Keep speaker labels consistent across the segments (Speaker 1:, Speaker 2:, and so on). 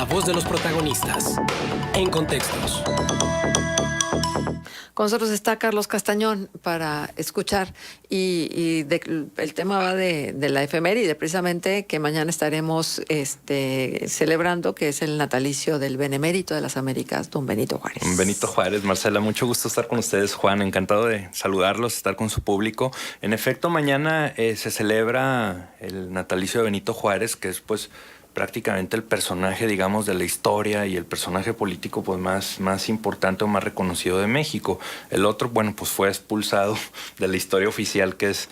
Speaker 1: La voz de los protagonistas. En Contextos.
Speaker 2: Con nosotros está Carlos Castañón para escuchar el tema va de la efeméride, precisamente, que mañana estaremos celebrando, que es el natalicio del benemérito de las Américas, don Benito Juárez.
Speaker 3: Benito Juárez, Marcela, mucho gusto estar con ustedes. Juan, encantado de saludarlos, estar con su público. En efecto, mañana se celebra el natalicio de Benito Juárez, que es pues prácticamente el personaje, digamos, de la historia y el personaje político pues más importante o más reconocido de México. El otro, bueno, pues fue expulsado de la historia oficial, que es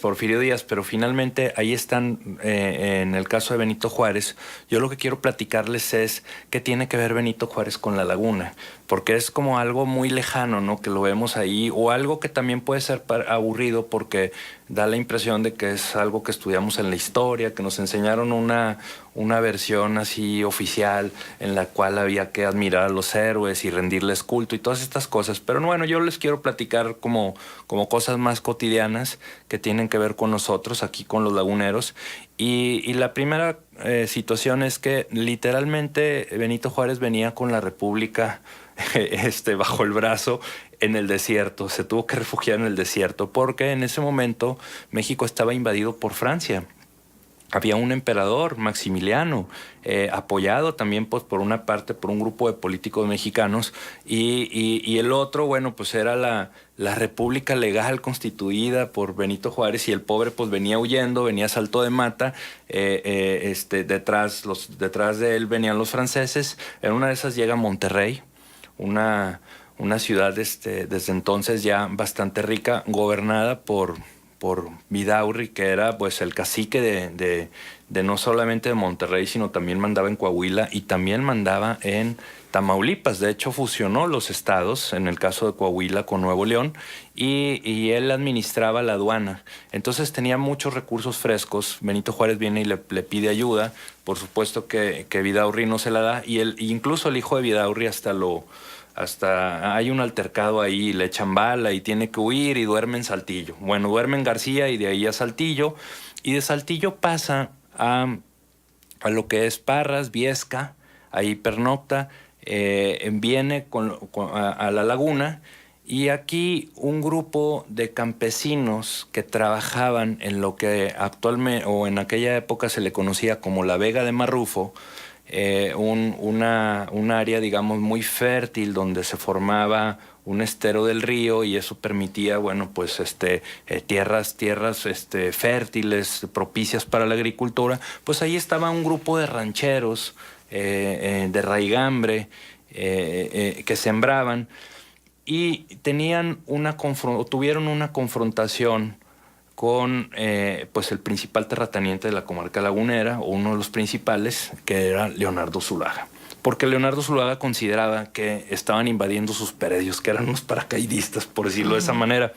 Speaker 3: Porfirio Díaz, pero finalmente ahí están, en el caso de Benito Juárez. Yo lo que quiero platicarles es qué tiene que ver Benito Juárez con la laguna, porque es como algo muy lejano, ¿no?, que lo vemos ahí, o algo que también puede ser aburrido, porque da la impresión de que es algo que estudiamos en la historia, que nos enseñaron una versión así oficial en la cual había que admirar a los héroes y rendirles culto y todas estas cosas. Pero bueno, yo les quiero platicar como cosas más cotidianas que tienen que ver con nosotros, aquí con los laguneros. Y la primera situación es que literalmente Benito Juárez venía con la República bajo el brazo en el desierto. Se tuvo que refugiar en el desierto porque en ese momento México estaba invadido por Francia. Había un emperador, Maximiliano, apoyado también pues, por una parte por un grupo de políticos mexicanos, y el otro, bueno, pues era la república legal constituida por Benito Juárez, y el pobre pues venía huyendo, venía a salto de mata. Detrás de él venían los franceses. En una de esas llega Monterrey, una ciudad desde entonces ya bastante rica, gobernada por Vidaurri, que era pues el cacique de no solamente de Monterrey, sino también mandaba en Coahuila y también mandaba en Tamaulipas. De hecho, fusionó los estados, en el caso de Coahuila, con Nuevo León, y él administraba la aduana. Entonces tenía muchos recursos frescos. Benito Juárez viene y le pide ayuda. Por supuesto que Vidaurri no se la da, y incluso el hijo de Vidaurri hasta hay un altercado ahí, le echan bala y tiene que huir y duerme en Saltillo. Bueno, duerme en García y de ahí a Saltillo, y de Saltillo pasa a lo que es Parras, Viesca, ahí pernocta, viene a la laguna, y aquí un grupo de campesinos que trabajaban en lo que actualmente o en aquella época se le conocía como la Vega de Marrufo, un área, digamos, muy fértil donde se formaba un estero del río, y eso permitía, bueno, pues tierras fértiles, propicias para la agricultura. Pues ahí estaba un grupo de rancheros de raigambre que sembraban, y tuvieron una confrontación con pues el principal terrateniente de la comarca lagunera, o uno de los principales, que era Leonardo Zulaga. Porque Leonardo Zulaga consideraba que estaban invadiendo sus predios, que eran unos paracaidistas, por decirlo de esa manera.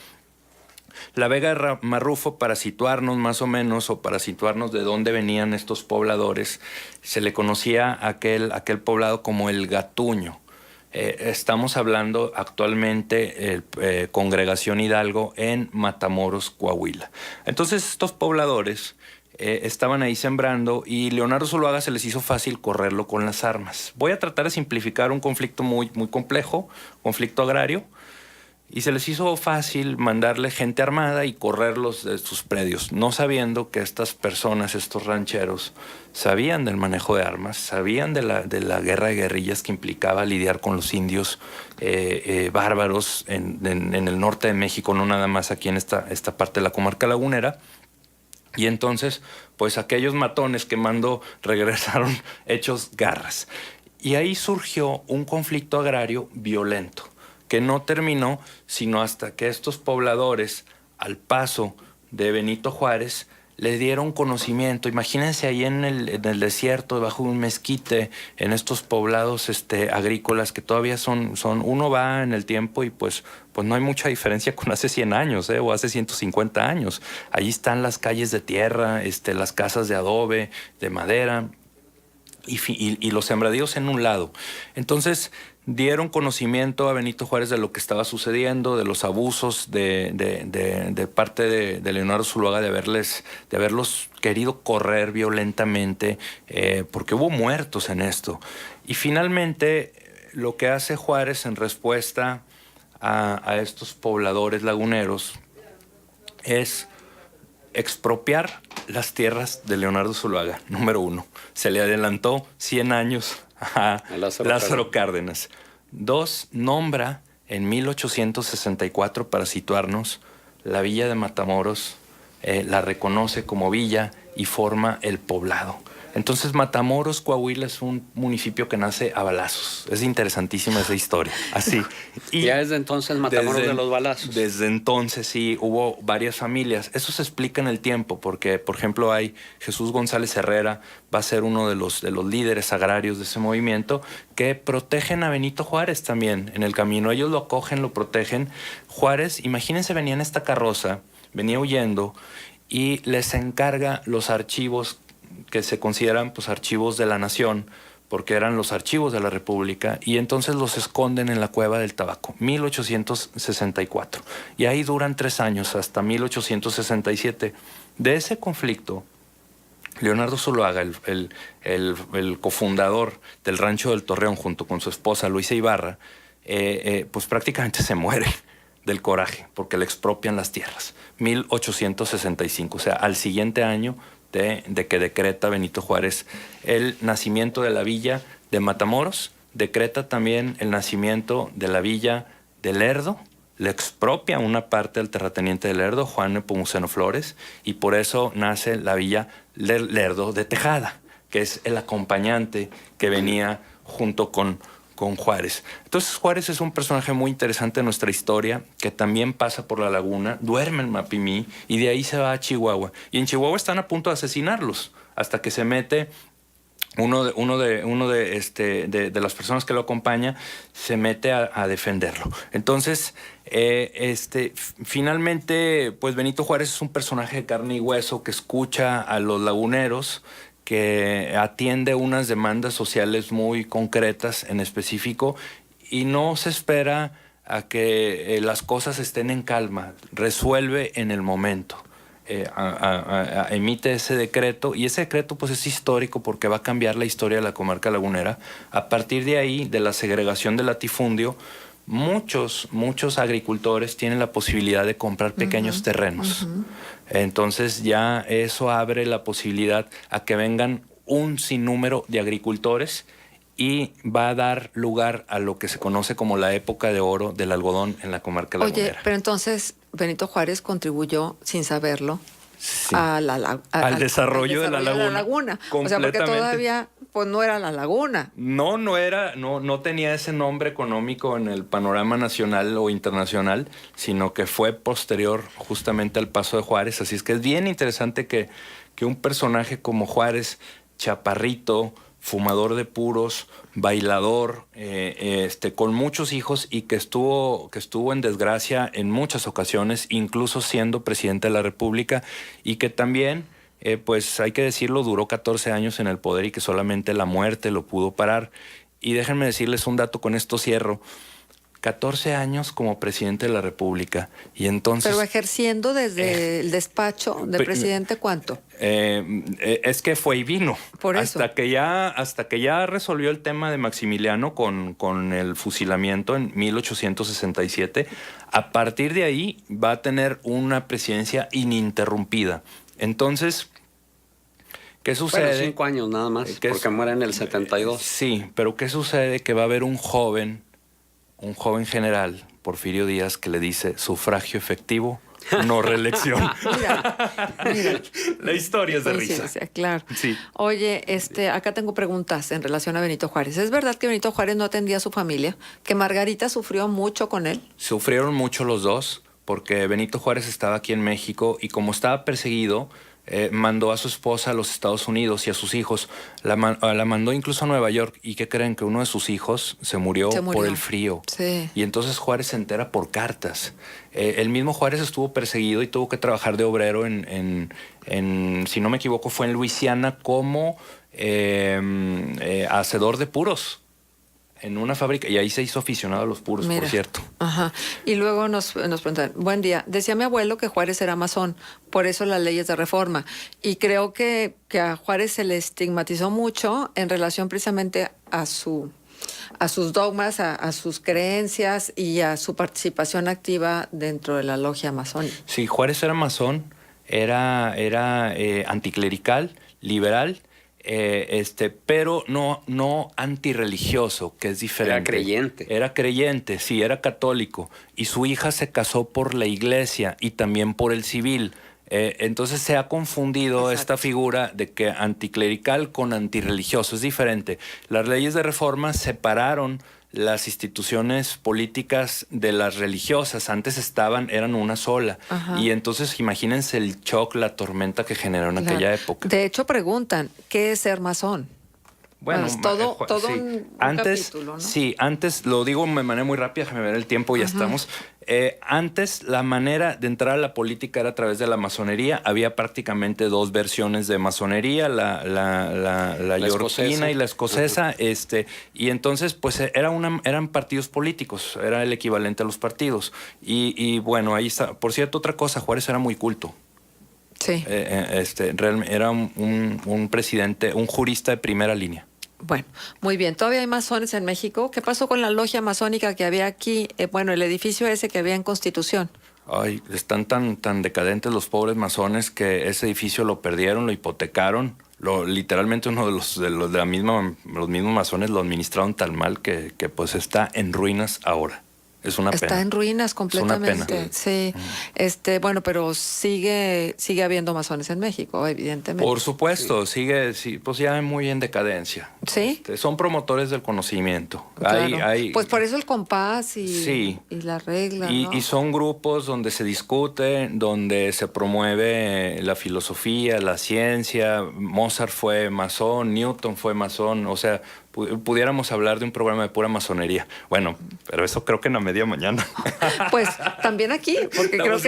Speaker 3: La Vega de Marrufo, para situarnos más o menos, o para situarnos de dónde venían estos pobladores, se le conocía a aquel poblado como el Gatuño. Estamos hablando actualmente Congregación Hidalgo en Matamoros, Coahuila. Entonces estos pobladores estaban ahí sembrando, y Leonardo Zulaga se les hizo fácil correrlo con las armas. Voy a tratar de simplificar un conflicto muy, muy complejo, conflicto agrario, y se les hizo fácil mandarle gente armada y correrlos de sus predios, no sabiendo que estas personas, estos rancheros, sabían del manejo de armas, sabían de la guerra de guerrillas que implicaba lidiar con los indios bárbaros en el norte de México, no nada más aquí en esta parte de la comarca lagunera. Y entonces, pues aquellos matones que mandó regresaron hechos garras. Y ahí surgió un conflicto agrario violento, que no terminó sino hasta que estos pobladores, al paso de Benito Juárez, le dieron conocimiento. Imagínense ahí en el desierto, debajo de un mezquite, en estos poblados agrícolas que todavía son, uno va en el tiempo y pues no hay mucha diferencia con hace 100 años, o hace 150 años. Allí están las calles de tierra, las casas de adobe, de madera, y los sembradíos en un lado. Entonces, dieron conocimiento a Benito Juárez de lo que estaba sucediendo, de los abusos de parte de Leonardo Zuluaga, de haberlos querido correr violentamente, porque hubo muertos en esto. Y finalmente, lo que hace Juárez en respuesta a estos pobladores laguneros es expropiar las tierras de Leonardo Zuluaga, número 1. Se le adelantó 100 años a Lázaro Cárdenas. 2, nombra en 1864, para situarnos, la villa de Matamoros, la reconoce como villa y forma el poblado. Entonces Matamoros, Coahuila, es un municipio que nace a balazos. Es interesantísima esa historia. Así.
Speaker 4: Y ya desde entonces Matamoros de los balazos.
Speaker 3: Desde entonces sí, hubo varias familias. Eso se explica en el tiempo, porque, por ejemplo, hay Jesús González Herrera, va a ser uno de los líderes agrarios de ese movimiento, que protegen a Benito Juárez también en el camino. Ellos lo acogen, lo protegen. Juárez, imagínense, venía en esta carroza, venía huyendo, y les encarga los archivos que se consideran pues archivos de la nación, porque eran los archivos de la República, y entonces los esconden en la Cueva del Tabaco, 1864. Y ahí duran 3 años, hasta 1867. De ese conflicto, Leonardo Zuluaga, el cofundador del Rancho del Torreón, junto con su esposa Luisa Ibarra, pues prácticamente se muere del coraje, porque le expropian las tierras. 1865, o sea, al siguiente año de que decreta Benito Juárez el nacimiento de la villa de Matamoros, decreta también el nacimiento de la villa de Lerdo, le expropia una parte del terrateniente de Lerdo, Juan Nepomuceno Flores, y por eso nace la villa Lerdo de Tejada, que es el acompañante que venía junto con Juárez. Entonces Juárez es un personaje muy interesante en nuestra historia, que también pasa por la laguna, duerme en Mapimí y de ahí se va a Chihuahua. Y en Chihuahua están a punto de asesinarlos, hasta que se mete uno de las personas que lo acompaña, se mete a defenderlo. Entonces, finalmente, pues Benito Juárez es un personaje de carne y hueso que escucha a los laguneros, que atiende unas demandas sociales muy concretas en específico, y no se espera a que las cosas estén en calma, resuelve en el momento. Emite ese decreto, y ese decreto pues es histórico, porque va a cambiar la historia de la comarca lagunera. A partir de ahí, de la segregación del latifundio, muchos agricultores tienen la posibilidad de comprar pequeños terrenos. Entonces ya eso abre la posibilidad a que vengan un sinnúmero de agricultores, y va a dar lugar a lo que se conoce como la época de oro del algodón en la comarca lagunera.
Speaker 2: Oye, pero entonces Benito Juárez contribuyó, sin saberlo,
Speaker 3: Sí.
Speaker 2: al
Speaker 3: desarrollo de la laguna.
Speaker 2: O sea, porque todavía pues no era la laguna.
Speaker 3: No tenía ese nombre económico en el panorama nacional o internacional, sino que fue posterior justamente al paso de Juárez. Así es que es bien interesante que un personaje como Juárez, chaparrito, fumador de puros, bailador, con muchos hijos, y que estuvo en desgracia en muchas ocasiones, incluso siendo presidente de la República, y que también, pues hay que decirlo, duró 14 años en el poder, y que solamente la muerte lo pudo parar. Y déjenme decirles un dato, con esto cierro. 14 años como presidente de la República, y entonces...
Speaker 2: Pero ejerciendo desde el despacho del presidente, ¿cuánto?
Speaker 3: Es que fue y vino.
Speaker 2: Por eso.
Speaker 3: Hasta que ya resolvió el tema de Maximiliano con el fusilamiento en 1867. A partir de ahí va a tener una presidencia ininterrumpida. Entonces, ¿qué sucede?
Speaker 4: Bueno, 5 años nada más, porque muere en el 72.
Speaker 3: Sí, pero ¿qué sucede? Que va a haber un joven general, Porfirio Díaz, que le dice: sufragio efectivo, no reelección.
Speaker 2: Mira.
Speaker 3: La historia es de risa.
Speaker 2: Claro.
Speaker 3: Sí.
Speaker 2: Oye, acá tengo preguntas en relación a Benito Juárez. ¿Es verdad que Benito Juárez no atendía a su familia? ¿Que Margarita sufrió mucho con él?
Speaker 3: Sufrieron mucho los dos, porque Benito Juárez estaba aquí en México, y como estaba perseguido, mandó a su esposa a los Estados Unidos, y a sus hijos la mandó incluso a Nueva York. ¿Y qué creen? Que uno de sus hijos se murió por el frío.
Speaker 2: Sí.
Speaker 3: Y entonces Juárez se entera por cartas. El mismo Juárez estuvo perseguido y tuvo que trabajar de obrero en si no me equivoco, fue en Luisiana como hacedor de puros. en una fábrica y ahí se hizo aficionado a los puros, por cierto.
Speaker 2: Ajá. Y luego nos preguntan, buen día, decía mi abuelo que Juárez era masón, por eso las leyes de reforma. Y creo que a Juárez se le estigmatizó mucho en relación precisamente a sus dogmas, a sus creencias y a su participación activa dentro de la logia masónica.
Speaker 3: Sí, Juárez era masón, era anticlerical, liberal, pero no antirreligioso, que es diferente. Era creyente, sí, era católico. Y su hija se casó por la iglesia y también por el civil. Entonces se ha confundido esta figura de que anticlerical con antirreligioso es diferente. Las leyes de reforma separaron las instituciones políticas de las religiosas. Antes eran una sola. Ajá. Y entonces imagínense el shock, la tormenta que generó en aquella época.
Speaker 2: De hecho preguntan, ¿qué es ser masón?
Speaker 3: Bueno,
Speaker 2: todo
Speaker 3: sí.
Speaker 2: un
Speaker 3: Antes,
Speaker 2: capítulo, ¿no?
Speaker 3: Sí, antes, lo digo de manera muy rápida, déjame ver el tiempo, ya estamos. Antes, la manera de entrar a la política era a través de la masonería. Había prácticamente dos versiones de masonería, la yorquina y la escocesa. Y entonces, pues, eran partidos políticos, era el equivalente a los partidos. Y bueno, ahí está. Por cierto, otra cosa, Juárez era muy culto.
Speaker 2: Sí.
Speaker 3: Era un presidente, un jurista de primera línea.
Speaker 2: Bueno, muy bien. ¿Todavía hay masones en México? ¿Qué pasó con la logia masónica que había aquí? El edificio ese que había en Constitución.
Speaker 3: Ay, están tan decadentes los pobres masones que ese edificio lo perdieron, lo hipotecaron. Literalmente los mismos masones lo administraron tan mal que pues está en ruinas ahora. Es una pena.
Speaker 2: Está en ruinas completamente.
Speaker 3: Es una pena.
Speaker 2: Sí. Pero sigue habiendo masones en México, evidentemente.
Speaker 3: Por supuesto, sí, pues ya muy en decadencia.
Speaker 2: Sí.
Speaker 3: Son promotores del conocimiento.
Speaker 2: Claro. Pues por eso el compás y la regla.
Speaker 3: Y son grupos donde se discute, donde se promueve la filosofía, la ciencia. Mozart fue masón, Newton fue masón, o sea, pudiéramos hablar de un programa de pura masonería. Bueno, pero eso creo que en la media mañana.
Speaker 2: Pues también aquí, porque creo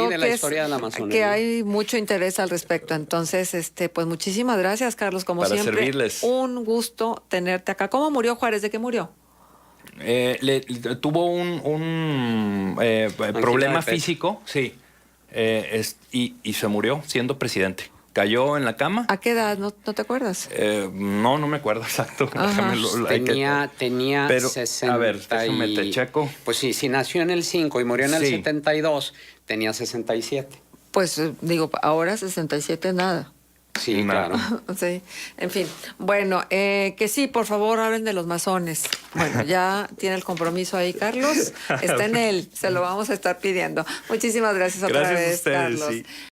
Speaker 4: de la historia de la masonería.
Speaker 2: Que hay mucho interés al respecto. Entonces, pues muchísimas gracias, Carlos, como siempre.
Speaker 3: Para servirles.
Speaker 2: Un gusto tenerte acá. ¿Cómo murió Juárez? ¿De qué murió?
Speaker 3: Tuvo un problema físico, sí, y se murió siendo presidente. Cayó en la cama.
Speaker 2: ¿A qué edad? ¿No te acuerdas?
Speaker 3: No me acuerdo exacto.
Speaker 4: Tenía
Speaker 3: pero,
Speaker 4: 60
Speaker 3: a ver, déjame te checo.
Speaker 4: Pues sí, si nació en el 5 y murió en el 72, tenía 67.
Speaker 2: Pues ahora 67 nada.
Speaker 4: Sí, claro.
Speaker 2: Sí, en fin. Bueno, que sí, por favor, hablen de los masones. Bueno, ya tiene el compromiso ahí, Carlos. Está en él, se lo vamos a estar pidiendo. Muchísimas gracias otra vez,
Speaker 3: a ustedes,
Speaker 2: Carlos.
Speaker 3: Sí.